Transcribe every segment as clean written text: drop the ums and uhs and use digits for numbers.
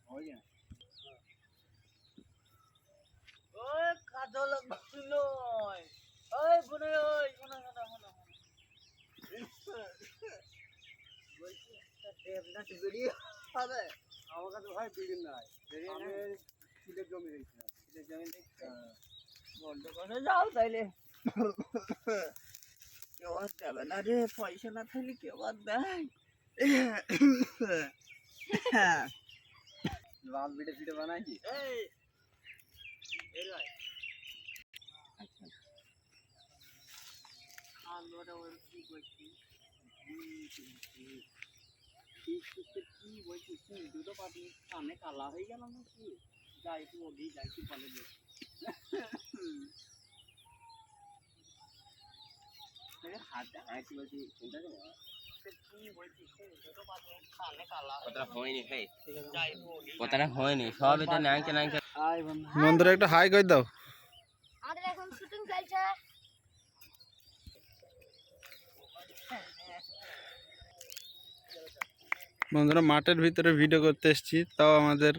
ওই কাজল নয় ওই বনে ওই বনে বলছি একটা দেবনা বিড়ি হবে আমার কাছে ভাই বিড়ি নাই আমি সিলেট জমি রেখেছিলাম সিলেট জমি রেখে বন্ধ করে যাও তাইলে কেউ আর দেবে না রে পয়সা না থাকলে কেউ আর দেয় লাল বিড়ে ফিটে বানাইছি এই ভাই আচ্ছা আলোটা ওর কি করছি কি বলছি কি দুটো পাতি কানে কালা হয়ে গেল নাকি যাই একটু ওদি যাই একটু কলেজে হাতটা হাঁটি বলছি চিন্তা করে কথাটা হয়নি সব এটা ন্যাংচা ন্যাংচা বন্ধুরা একটা হাই করে দাও। আমাদের এখন শুটিং চলছে। বন্ধুরা মাঠের ভিতরে ভিডিও করতে এসেছি, তাও আমাদের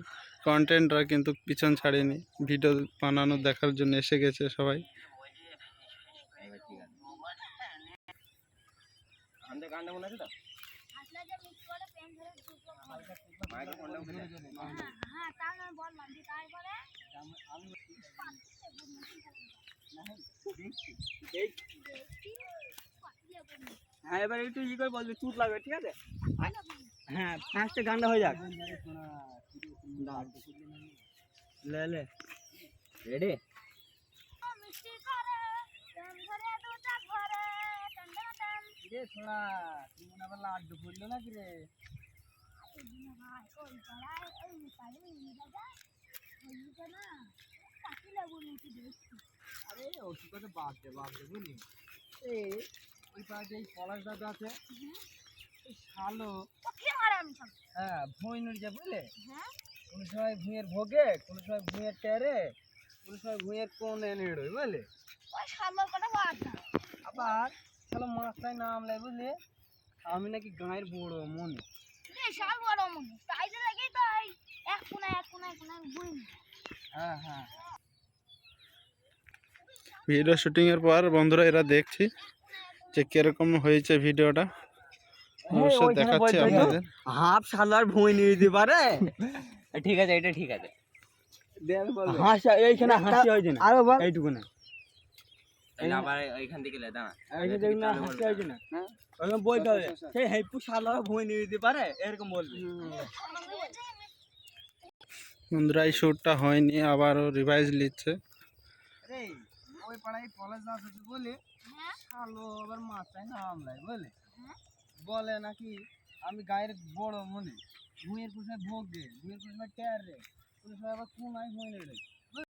কন্টেন্টরা কিন্তু পিছন ছাড়েনি, ভিডিও বানানো দেখার জন্য এসে গেছে সবাই। হ্যাঁ এবার একটু ই করে বলবি চুট লাগবে ঠিক আছে হ্যাঁ ফার্স্টে গানটা হয়ে যাক লে লে রেডি রে শোনা তুই মনে আবার লাড্ডু ফুললো নাকি রে আরে ওষুধ কথা বাদ দে বুঝলি এই ওই পাশে এই পলাশ দাদা আছে শালো হ্যাঁ ভুঁই নুড়ি যা বুঝলে কোনো সময় ভুঁয়ের ভোগে কোনো সময় ভুঁয়ের টেরে কোনো সময় ভুঁয়ের কোন এনে বুঝলে আবার শালো মাছটাই নামলে বুঝলে আমি নাকি গাঁয়ের বড় মনে হ্যাঁ হ্যাঁ ভিডিও শুটিং এর পর বন্ধুরা এরা দেখছি যে কিরকম হয়েছে ভিডিওটা, অবশ্যই দেখাচ্ছি আপনাদের। হাফ শালার ভুঁই নিয়ে দিতে পারে ঠিক আছে এটা ঠিক আছে হাসি এইখানে হাসি হয়েছে না আরো এইটুকু না আবার এইখান থেকে দাঁড়া এইখান না হাসি হয়েছে না ওরকম বলতে হবে সেই হেপু শালার ভুঁই নিয়ে দিতে পারে এরকম বলবি বন্ধুরা এই শ্যুটটা হয়নি, আবারও রিভাইজ নিচ্ছে। ওই পাড়ায় পলাশ দাস আছে বলে শালো আবার মাছটাই নামলাই বলে বলে নাকি আমি গায়ের বড় মনে ভুঁয়ের কোথায় ভোগ দে ভুঁয়ের কোথায় টের রে কোনো সময় আবার কোনায় ভুঁই নেই